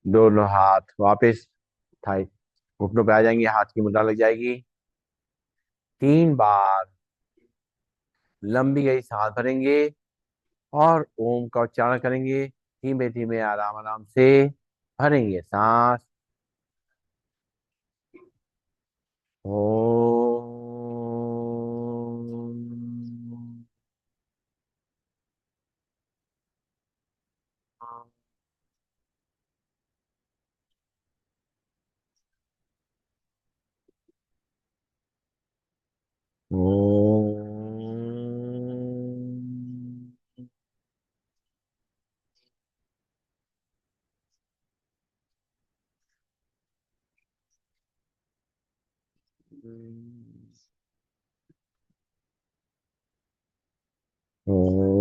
दोनों हाथ वापस थाई घुटनों पे आ जाएंगे, हाथ की मुद्रा लग जाएगी। 3 बार लंबी गई सांस भरेंगे और ओम का उच्चारण करेंगे। धीमे धीमे आराम आराम से भरेंगे सांस। ओम। ओम। ओम।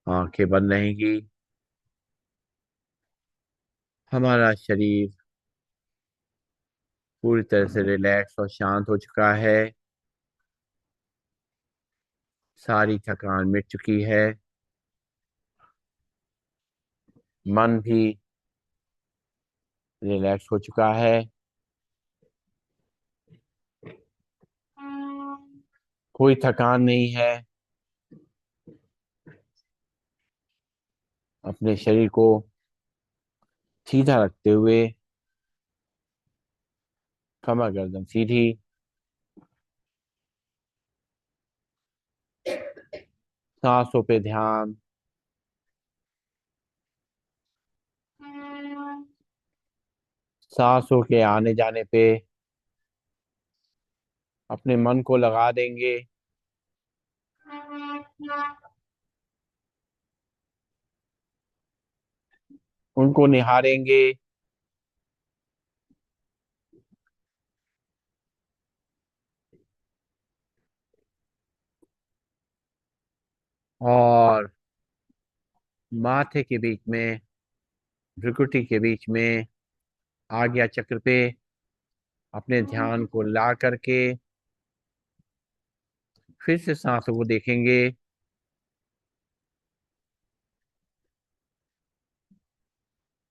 आंखें बंद रहेंगी। हमारा शरीर पूरी तरह से रिलैक्स और शांत हो चुका है। सारी थकान मिट चुकी है। मन भी रिलैक्स हो चुका है। कोई थकान नहीं है। अपने शरीर को सीधा रखते हुए, कमर गर्दन सीधी, सांसों पे ध्यान। सांसों के आने जाने पे अपने मन को लगा देंगे। उनको निहारेंगे। और माथे के बीच में, भ्रुकुटी के बीच में, आज्ञा चक्र पे अपने ध्यान को ला करके फिर से सांसों को देखेंगे।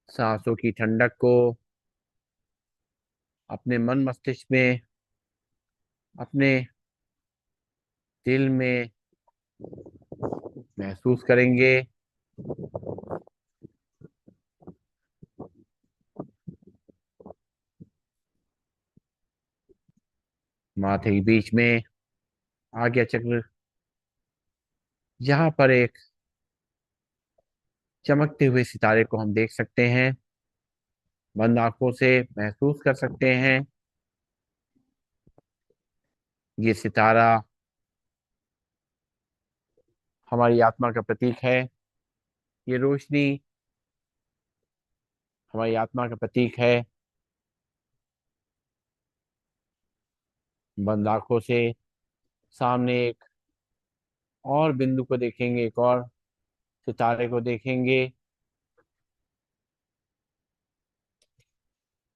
सांसों की ठंडक को अपने मन मस्तिष्क में, अपने दिल में महसूस करेंगे। माथे के बीच में आज्ञा चक्र, जहाँ पर एक चमकते हुए सितारे को हम देख सकते हैं, बंद आंखों से महसूस कर सकते हैं। ये सितारा हमारी आत्मा का प्रतीक है। ये रोशनी हमारी आत्मा का प्रतीक है। बंद आंखों से सामने एक और बिंदु को देखेंगे, एक और सितारे को देखेंगे।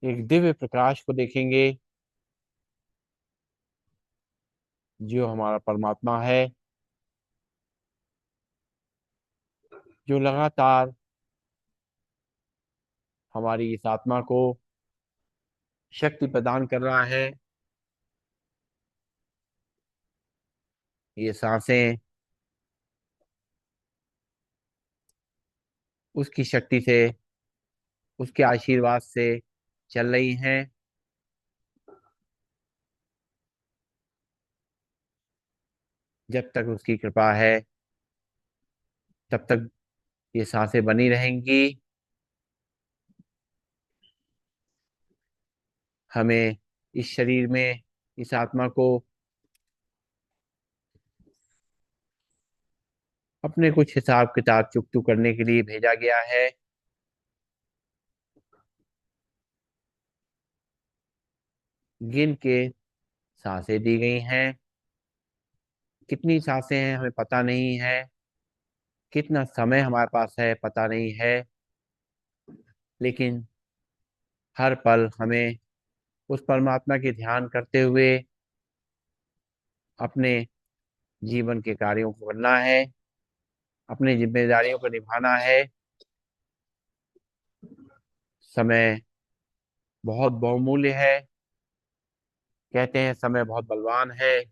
एक दिव्य प्रकाश को देखेंगे, जो हमारा परमात्मा है, जो लगातार हमारी इस आत्मा को शक्ति प्रदान कर रहा है। ये सांसें उसकी शक्ति से, उसके आशीर्वाद से चल रही हैं। जब तक उसकी कृपा है, तब तक ये सांसें बनी रहेंगी। हमें इस शरीर में, इस आत्मा को अपने कुछ हिसाब किताब चुकतू करने के लिए भेजा गया है। गिन के सांसें दी गई हैं। कितनी सांसें हैं हमें पता नहीं है। कितना समय हमारे पास है पता नहीं है। लेकिन हर पल हमें उस परमात्मा के ध्यान करते हुए अपने जीवन के कार्यों को करना है, अपनी जिम्मेदारियों को निभाना है। समय बहुत बहुमूल्य है। कहते हैं समय बहुत बलवान है।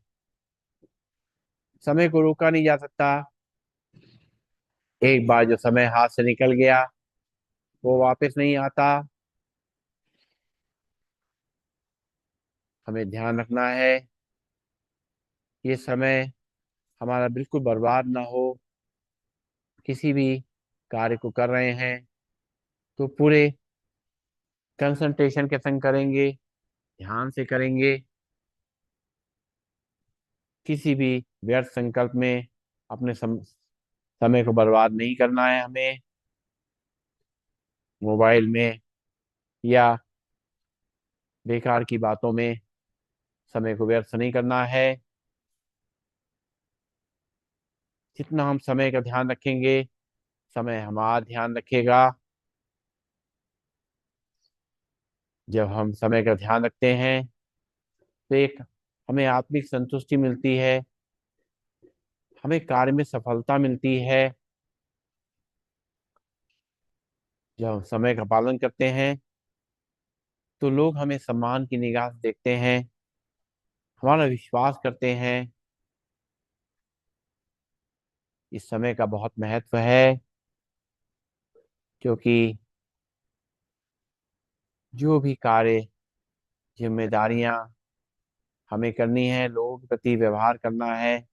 समय को रोका नहीं जा सकता। एक बार जो समय हाथ से निकल गया वो वापस नहीं आता। हमें ध्यान रखना है ये समय हमारा बिल्कुल बर्बाद ना हो। किसी भी कार्य को कर रहे हैं तो पूरे कंसंट्रेशन के संग करेंगे, ध्यान से करेंगे। किसी भी व्यर्थ संकल्प में अपने समय को बर्बाद नहीं करना है हमें। मोबाइल में या बेकार की बातों में समय को व्यर्थ नहीं करना है। जितना हम समय का ध्यान रखेंगे, समय हमारा ध्यान रखेगा। जब हम समय का ध्यान रखते हैं तो एक हमें आत्मिक संतुष्टि मिलती है, हमें कार्य में सफलता मिलती है। जब हम समय का पालन करते हैं तो लोग हमें सम्मान की निगाह से देखते हैं, हमारा विश्वास करते हैं। इस समय का बहुत महत्व है, क्योंकि जो भी कार्य, जिम्मेदारियां हमें करनी है, लोगों के प्रति व्यवहार करना है,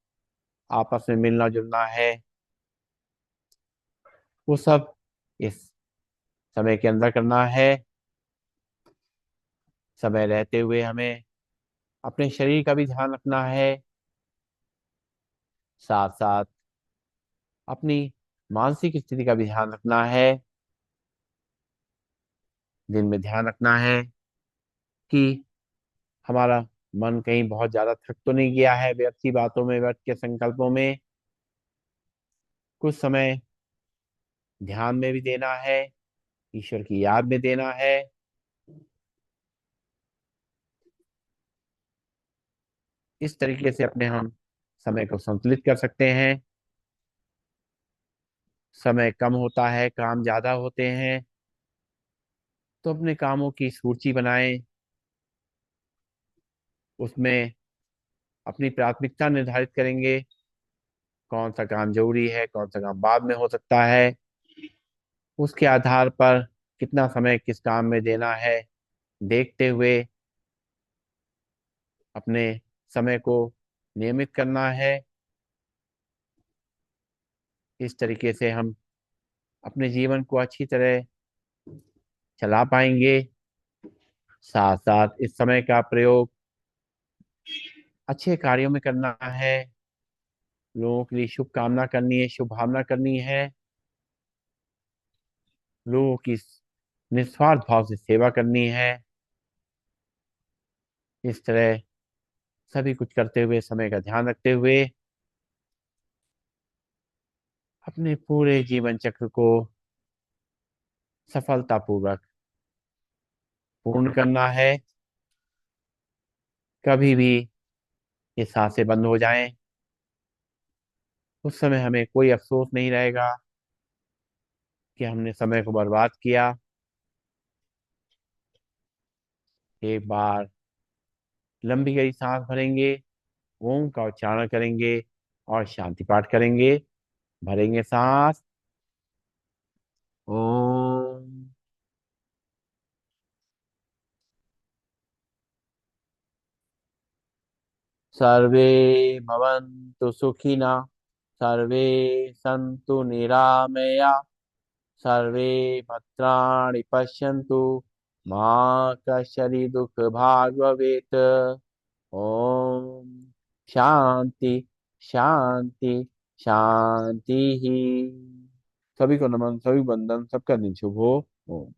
आपस में मिलना जुलना है, वो सब इस समय के अंदर करना है। समय रहते हुए हमें अपने शरीर का भी ध्यान रखना है, साथ साथ अपनी मानसिक स्थिति का भी ध्यान रखना है। दिन में ध्यान रखना है कि हमारा मन कहीं बहुत ज्यादा थक तो नहीं गया है व्यर्थ की बातों में, व्यर्थ के संकल्पों में। कुछ समय ध्यान में भी देना है, ईश्वर की याद में देना है। इस तरीके से अपने हम समय को संतुलित कर सकते हैं। समय कम होता है, काम ज्यादा होते हैं, तो अपने कामों की सूची बनाएं। उसमें अपनी प्राथमिकता निर्धारित करेंगे, कौन सा काम जरूरी है, कौन सा काम बाद में हो सकता है। उसके आधार पर कितना समय किस काम में देना है, देखते हुए अपने समय को नियमित करना है। इस तरीके से हम अपने जीवन को अच्छी तरह चला पाएंगे। साथ साथ इस समय का प्रयोग अच्छे कार्यों में करना है, लोगों के लिए शुभ कामना करनी है, शुभ भावना करनी है, लोगों की निस्वार्थ भाव से सेवा करनी है। इस तरह सभी कुछ करते हुए, समय का ध्यान रखते हुए अपने पूरे जीवन चक्र को सफलतापूर्वक पूर्ण करना है। कभी भी ये सांसें बंद हो जाएं, उस समय हमें कोई अफसोस नहीं रहेगा कि हमने समय को बर्बाद किया। एक बार लंबी गहरी सांस भरेंगे, ओम का उच्चारण करेंगे और शांति पाठ करेंगे। भरेंगे सांस, ओम। सर्वे भवन्तु सुखिनः, सर्वे सन्तु निरामया, सर्वे भद्राणि पश्यन्तु, मा कश्चित् दुःखभाग् भवेत्। ओम शांति शांति शांति ही। सभी को नमन, सभी वंदन, सबका दिन शुभ हो। ओम।